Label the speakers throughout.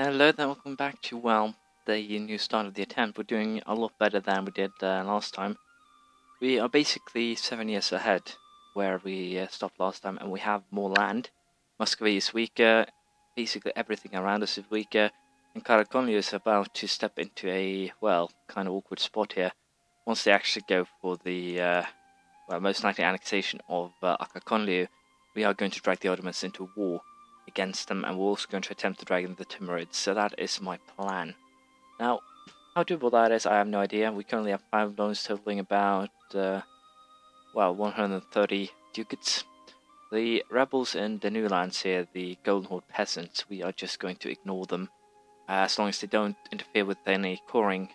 Speaker 1: Hello there, welcome back to, the new start of the attempt. We're doing a lot better than we did last time. We are basically 7 years ahead where we stopped last time, and we have more land. Muscovy is weaker, basically everything around us is weaker, and Karakonlu is about to step into a, kind of awkward spot here. Once they actually go for the, most likely annexation of Akakonlu, we are going to drag the Ottomans into war against them, and we're also going to attempt to drag in the Timurids, so that is my plan. Now, how doable that is, I have no idea. We currently have 5 loans totaling about, 130 ducats. The rebels in the new lands here, the Golden Horde peasants, we are just going to ignore them. As long as they don't interfere with any coring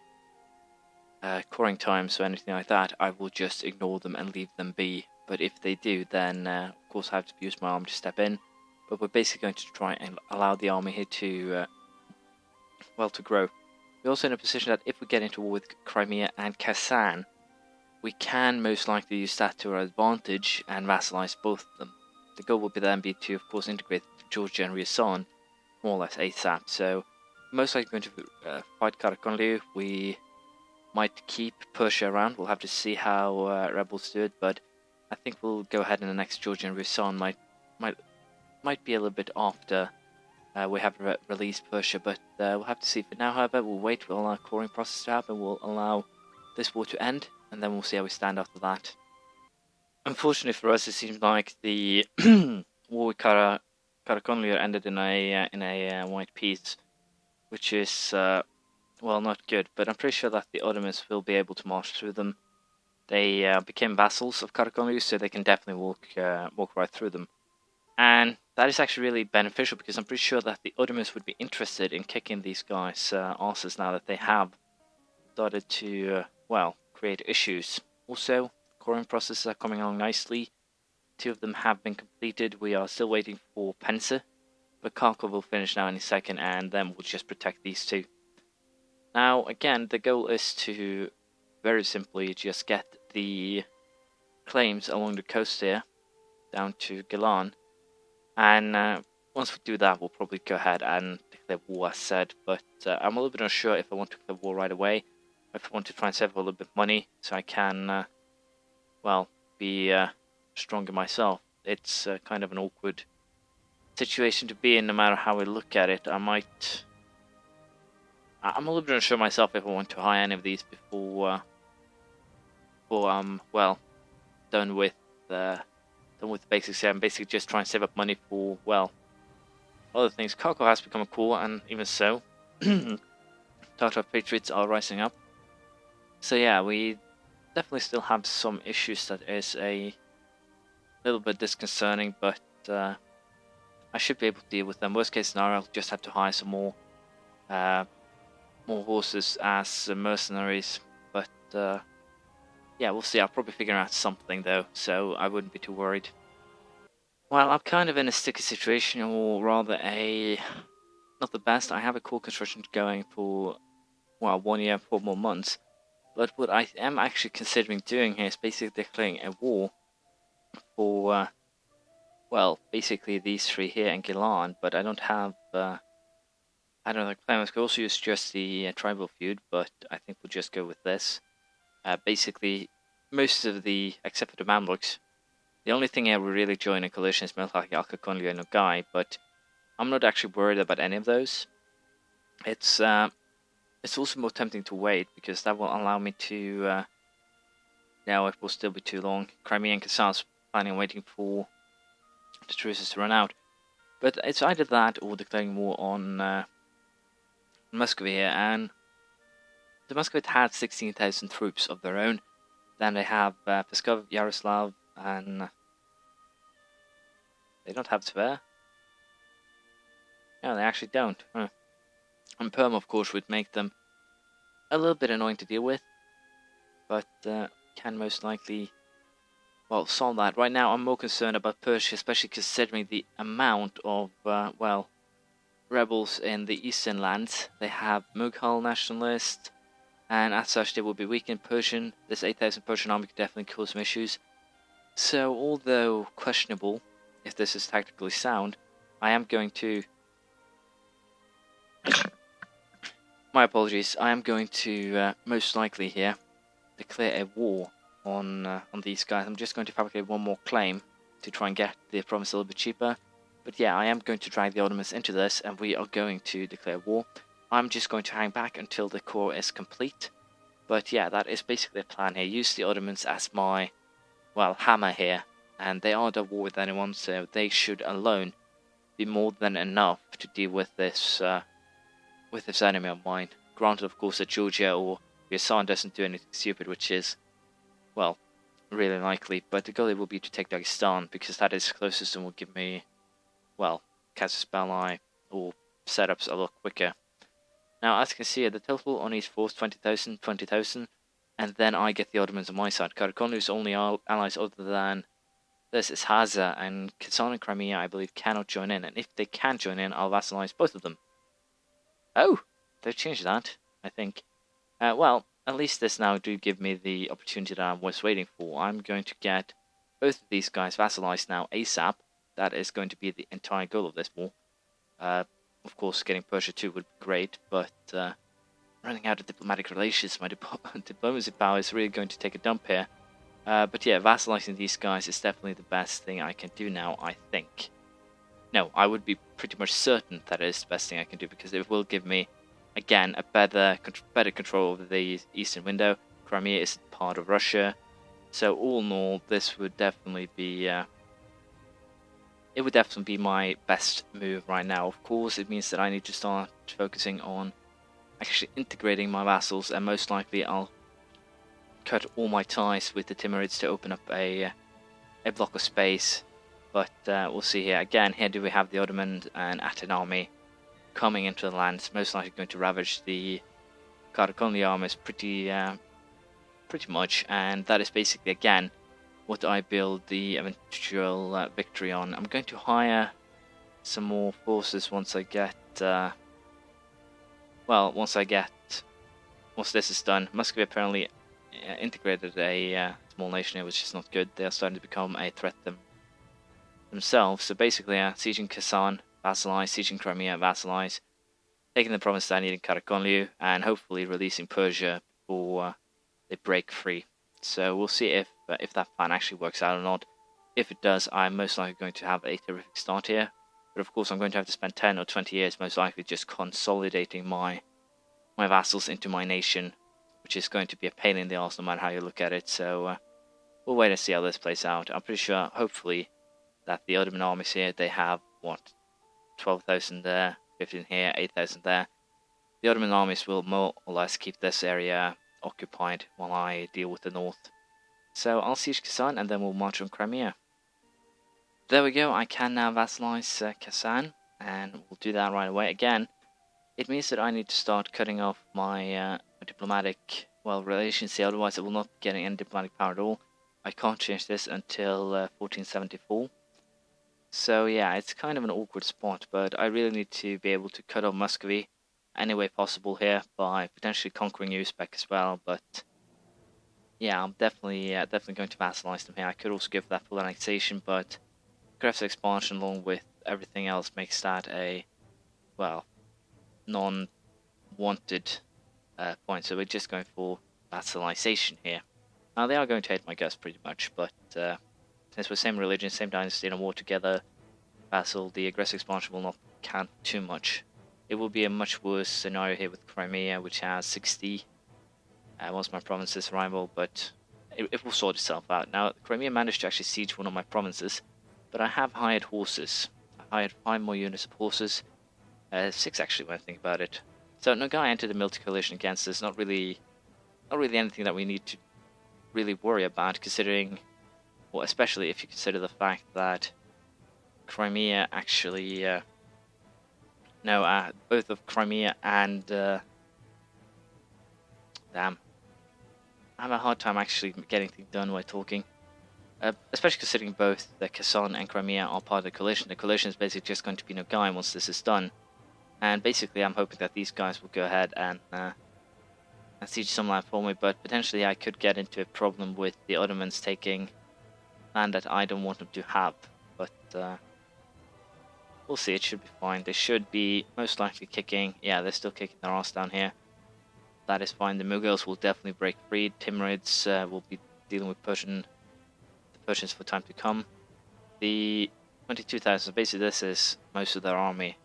Speaker 1: times or anything like that, I will just ignore them and leave them be. But if they do, then of course I have to use my army to step in. But we're basically going to try and allow the army here to, to grow. We're also in a position that if we get into war with Crimea and Kazan, we can most likely use that to our advantage and vassalize both of them. The goal would then be to, of course, integrate Georgia and Ryazan more or less ASAP. So, most likely going to fight Karakonlu. We might keep Persia around. We'll have to see how rebels do it, but I think we'll go ahead in the next Georgia and Ryazan might be a little bit after we have released Persia, but we'll have to see. For now, however, we'll wait. We'll allow the coring process to happen. We'll allow this war to end, and then we'll see how we stand after that. Unfortunately for us, it seems like the war with Karakonlu ended in a white peace, which is not good. But I'm pretty sure that the Ottomans will be able to march through them. They became vassals of Karakonlu, so they can definitely walk right through them. And that is actually really beneficial, because I'm pretty sure that the Ottomans would be interested in kicking these guys' asses now that they have started to, create issues. Also, coring processes are coming along nicely. 2 of them have been completed. We are still waiting for Pensa, but Kharkov will finish now any second, and then we'll just protect these 2. Now, again, the goal is to very simply just get the claims along the coast here down to Gilan. And once we do that, we'll probably go ahead and declare war, as said. But I'm a little bit unsure if I want to declare war right away, or if I want to try and save a little bit of money so I can, be stronger myself. It's kind of an awkward situation to be in, no matter how we look at it. I'm a little bit unsure myself if I want to hire any of these before I'm, done with the basics here. I'm basically just trying to save up money for, other things. Kharkov has become cool, and even so, Tatar Patriots are rising up. So yeah, we definitely still have some issues that is a little bit disconcerting, but I should be able to deal with them. Worst case scenario, I'll just have to hire some more horses as mercenaries, but yeah, we'll see. I'll probably figure out something, though, so I wouldn't be too worried. Well, I'm kind of in a sticky situation, or rather not the best. I have a core construction going for, 1 year, 4 more months. But what I am actually considering doing here is basically declaring a war for, basically these 3 here in Gilan, but I don't have, I don't know, claimants. Could also use just the tribal feud, but I think we'll just go with this. Basically, most of except for the Mamluks, the only thing I will really join a coalition is Melchak, Akakonlu, and Nogai, but I'm not actually worried about any of those. It's also more tempting to wait, because that will allow me to, now it will still be too long. Crimea and Kazan's planning on waiting for the truces to run out. But it's either that or declaring war on Muscovy here, and the Muscovite had 16,000 troops of their own. Then they have Pskov, Yaroslav, and they don't have Tver. No, they actually don't. And Perm, of course, would make them a little bit annoying to deal with, but can most likely, solve that. Right now, I'm more concerned about Persia, especially considering the amount of, rebels in the eastern lands. They have Mughal nationalists, and as such they will be weak in Persian. This 8,000 Persian army could definitely cause some issues. So, although questionable if this is tactically sound, I am going to My apologies. I am going to most likely here declare a war on these guys. I'm just going to fabricate one more claim to try and get the province a little bit cheaper. But yeah, I am going to drag the Ottomans into this, and we are going to declare war. I'm just going to hang back until the core is complete. But yeah, that is basically the plan here. Use the Ottomans as my, well, hammer here. And they aren't at war with anyone, so they should alone be more than enough to deal with this enemy of mine. Granted, of course, that Georgia or Yasan doesn't do anything stupid, which is, well, really likely. But the goal will be to take Dagestan, because that is closest and will give me, well, casus belli or setups a lot quicker. Now, as you can see, the total on his force 20,000, and then I get the Ottomans on my side. Karakonlu's only allies other than this is Haza, and Kazan and Crimea, I believe, cannot join in. And if they can join in, I'll vassalize both of them. Oh, they've changed that, I think. Well, at least this now do give me the opportunity that I was waiting for. I'm going to get both of these guys vassalized now ASAP. That is going to be the entire goal of this war. Of course, getting Persia too would be great, but running out of diplomatic relations, my diplomacy power is really going to take a dump here. But yeah, vassalizing these guys is definitely the best thing I can do now, I think. No, I would be pretty much certain that it is the best thing I can do, because it will give me, again, a better control over the eastern window. Crimea is part of Russia, so all in all, this would definitely be it would definitely be my best move right now. Of course, it means that I need to start focusing on actually integrating my vassals, and most likely I'll cut all my ties with the Timurids to open up a block of space. But we'll see here. Again, here do we have the Ottoman and Aten army coming into the land. It's most likely going to ravage the Karakonli armies pretty much, and that is basically, again, what I build the eventual victory on. I'm going to hire some more forces once I get, once this is done. Muscovy apparently integrated a small nation here, which is not good. They are starting to become a threat themselves. So basically, sieging Kazan, vassalize, sieging Crimea, vassalize, taking the province that I need in Karakonlu, and hopefully releasing Persia before they break free. So we'll see if that plan actually works out or not. If it does, I'm most likely going to have a terrific start here. But of course, I'm going to have to spend 10 or 20 years most likely just consolidating my vassals into my nation, which is going to be a pain in the arse no matter how you look at it. So we'll wait and see how this plays out. I'm pretty sure, hopefully, that the Ottoman armies here, they have, 12,000 there, 15 here, 8,000 there. The Ottoman armies will more or less keep this area occupied while I deal with the north. So I'll siege Kazan, and then we'll march on Crimea. There we go, I can now vassalize Kazan, and we'll do that right away. Again, it means that I need to start cutting off my diplomatic, relations here, otherwise I will not be getting any diplomatic power at all. I can't change this until 1474. So yeah, it's kind of an awkward spot, but I really need to be able to cut off Muscovy any way possible here by potentially conquering Uzbek as well. But yeah, I'm definitely going to vassalize them here. I could also give that full annexation, but aggressive expansion along with everything else makes that a non-wanted point. So we're just going for vassalization here. Now they are going to hate my guts pretty much, but since we're same religion, same dynasty, in a war together, vassal, the aggressive expansion will not count too much. It will be a much worse scenario here with Crimea, which has 60 once my provinces rival, but it will sort itself out. Now, Crimea managed to actually siege one of my provinces, but I have hired horses. I hired 5 more units of horses, 6 actually when I think about it. So Nogai entered a military coalition against us. Not really anything that we need to really worry about, considering, well, especially if you consider the fact that Crimea actually, both of Crimea and, damn, I have a hard time actually getting things done while talking, especially considering both the Kazan and Crimea are part of the coalition. The coalition is basically just going to be Nogai once this is done, and basically I'm hoping that these guys will go ahead and siege some land for me, but potentially I could get into a problem with the Ottomans taking land that I don't want them to have, but we'll see. It should be fine. They should be most likely kicking, yeah, they're still kicking their ass down here. that is fine. The Mughals will definitely break free. Timurids will be dealing with the Persians for time to come. The 22,000, basically this is most of their army.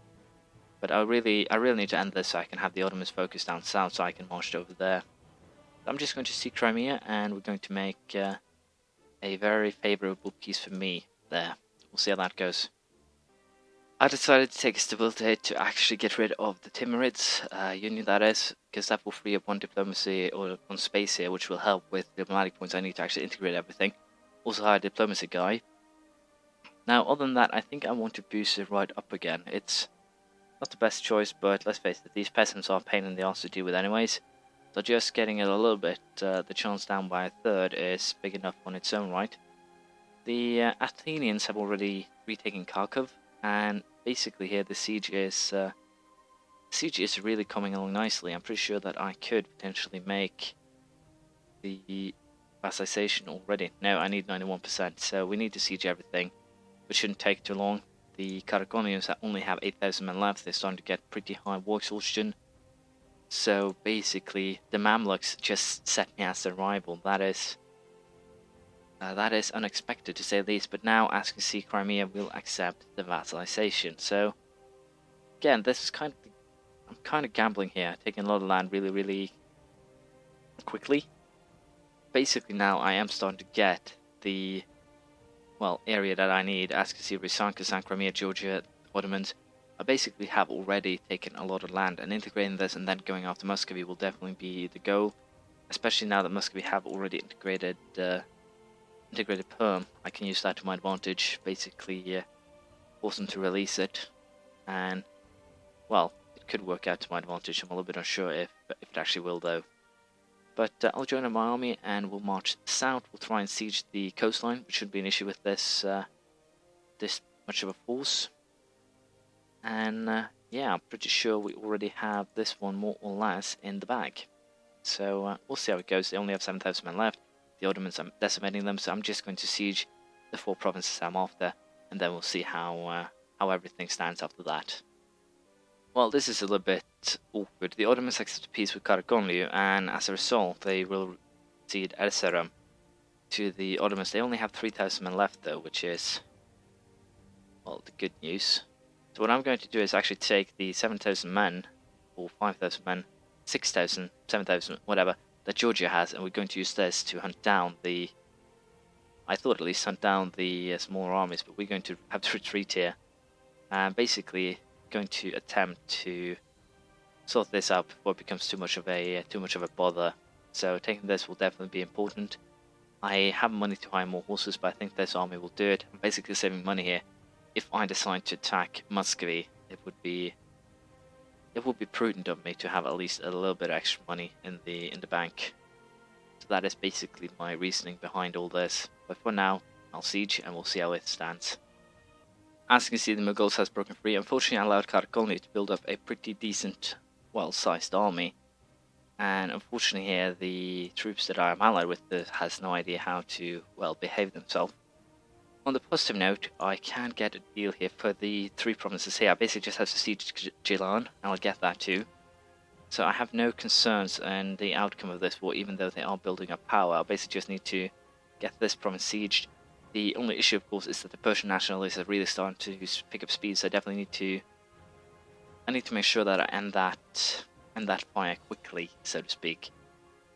Speaker 1: But I really need to end this so I can have the Ottomans focus down south so I can march over there. I'm just going to see Crimea, and we're going to make a very favourable peace for me there. We'll see how that goes. I decided to take a stability hit to actually get rid of the Timurids union, that is, because that will free up one diplomacy or one space here, which will help with diplomatic points. I need to actually integrate everything. Also hire a diplomacy guy. Now, other than that, I think I want to boost it right up again. It's not the best choice, but let's face it, these peasants are a pain in the arse to deal with anyways. So just getting it a little bit, the chance down by a third is big enough on its own right. The Athenians have already retaken Kharkov, and basically here the siege is really coming along nicely. I'm pretty sure that I could potentially make the vassalization already. No, I need 91%, so we need to siege everything, which shouldn't take too long. The Karakonians only have 8,000 men left. They're starting to get pretty high war exhaustion. So basically, the Mamluks just set me as their rival. That is unexpected to say the least. But now, as you can see, Crimea will accept the vassalization. So again, this is I'm kind of gambling here, taking a lot of land really quickly. Basically, now I am starting to get the area that I need. As you can see, Ryazan, Kazan, Crimea, Georgia, Ottomans. I basically have already taken a lot of land, and integrating this and then going after Muscovy will definitely be the goal, especially now that Muscovy have already integrated Perm. I can use that to my advantage, basically force them to release it, and well, it could work out to my advantage. I'm a little bit unsure if it actually will though. But I'll join my army and we'll march south. We'll try and siege the coastline, which shouldn't be an issue with this much of a force. And yeah, I'm pretty sure we already have this one more or less in the bag. So we'll see how it goes. They only have 7,000 men left. The Ottomans, I'm decimating them, so I'm just going to siege the 4 provinces I'm after, and then we'll see how everything stands after that. Well, this is a little bit awkward. The Ottomans accept peace with Karakonlu, and as a result, they will cede Erzurum to the Ottomans. They only have 3,000 men left, though, which is, well, the good news. So what I'm going to do is actually take the 7,000 men, or 5,000 men, 6,000, 7,000, whatever, that Georgia has, and we're going to use this to hunt down the, I thought at least hunt down the smaller armies, but we're going to have to retreat here. And basically going to attempt to sort this out before it becomes too much of a bother. So taking this will definitely be important. I have money to hire more horses, but I think this army will do it. I'm basically saving money here. If I decide to attack Muscovy, it would be prudent of me to have at least a little bit of extra money in the bank. So that is basically my reasoning behind all this. But for now, I'll siege and we'll see how it stands. As you can see, the Mughals has broken free. Unfortunately, I allowed Karakolny to build up a pretty decent, well-sized army. And unfortunately here, the troops that I am allied with has no idea how to, well, behave themselves. On the positive note, I can get a deal here for the 3 provinces here. I basically just have to siege Gilan, and I'll get that too. So I have no concerns in the outcome of this war, even though they are building up power. I basically just need to get this province sieged. The only issue, of course, is that the Persian nationalists are really starting to pick up speed, so I definitely need to make sure that I end that fire quickly, so to speak.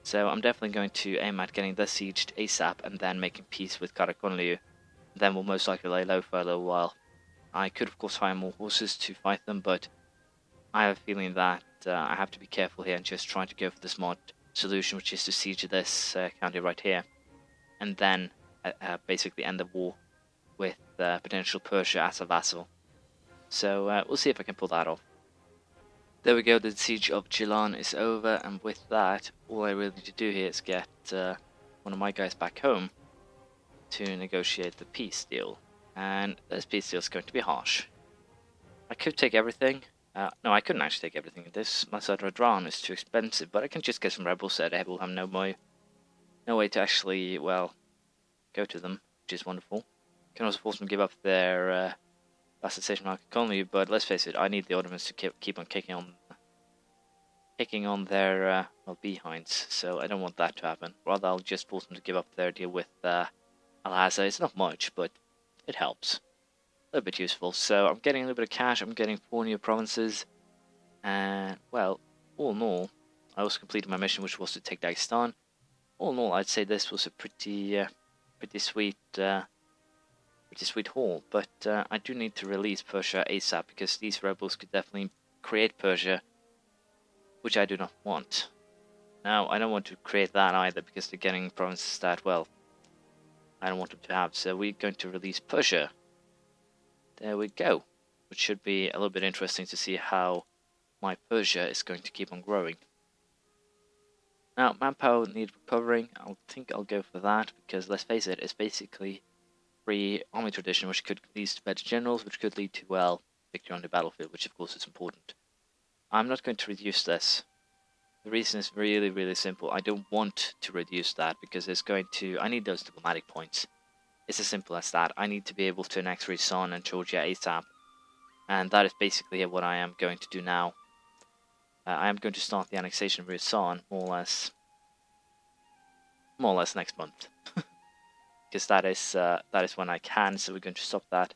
Speaker 1: So I'm definitely going to aim at getting this sieged ASAP, and then making peace with Karakonlu. Then we'll most likely lay low for a little while. I could of course hire more horses to fight them, but I have a feeling that I have to be careful here and just try to go for the smart solution, which is to siege this county right here, and then basically end the war with potential Persia as a vassal. So we'll see if I can pull that off. There we go, the siege of Gilan is over, and with that, all I really need to do here is get one of my guys back home to negotiate the peace deal, and this peace deal is going to be harsh. I could take everything. No, I couldn't actually take everything. This Masad Radran is too expensive, but I can just get some rebels there. They will have no way to actually, well, go to them, which is wonderful. Can also force them to give up their vassalization market economy, but let's face it, I need the Ottomans to keep on kicking on taking on their well, behinds, so I don't want that to happen. Rather, I'll just force them to give up their deal with Al-Hasa. It's not much, but it helps. A little bit useful. So I'm getting a little bit of cash. I'm getting 4 new provinces, and well, all in all, I also completed my mission, which was to take Dagestan. All in all, I'd say this was a pretty sweet haul. But I do need to release Persia ASAP, because these rebels could definitely create Persia, which I do not want. Now, I don't want to create that either, because they're getting provinces that, well, I don't want them to have. So we're going to release Persia. There we go. Which should be a little bit interesting to see how my Persia is going to keep on growing. Now, manpower need recovering. I think I'll go for that, because let's face it, it's basically free army tradition, which could lead to better generals, which could lead to, well, victory on the battlefield, which of course is important. I'm not going to reduce this. The reason is really, really simple. I don't want to reduce that, because it's going to... I need those diplomatic points. It's as simple as that. I need to be able to annex Rizan and Georgia ASAP. And that is basically what I am going to do now. I am going to start the annexation of Rizan more or less next month. Because that is when I can, so we're going to stop that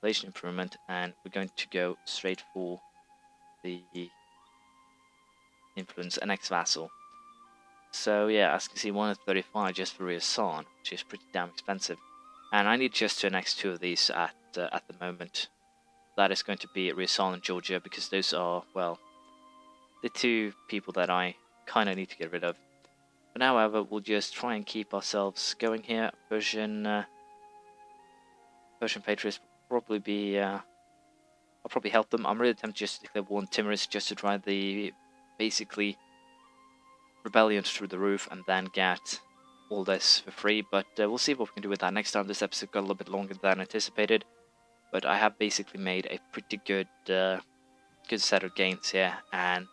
Speaker 1: relation improvement, and we're going to go straight for the influence annex vassal. So yeah, as you can see, 135 just for Rizan, which is pretty damn expensive. And I need just to annex 2 of these at the moment. That is going to be Rizan and Georgia, because those are, well, the 2 people that I kind of need to get rid of. For now, however, we'll just try and keep ourselves going here. Persian Patriots will probably be... I'll probably help them. I'm really tempted just to declare war on Timurids, just to drive the, basically, rebellion through the roof and then get all this for free. But we'll see what we can do with that next time. This episode got a little bit longer than anticipated, but I have basically made a pretty good set of gains here, and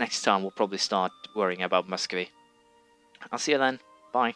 Speaker 1: next time we'll probably start worrying about Muscovy. I'll see you then. Bye.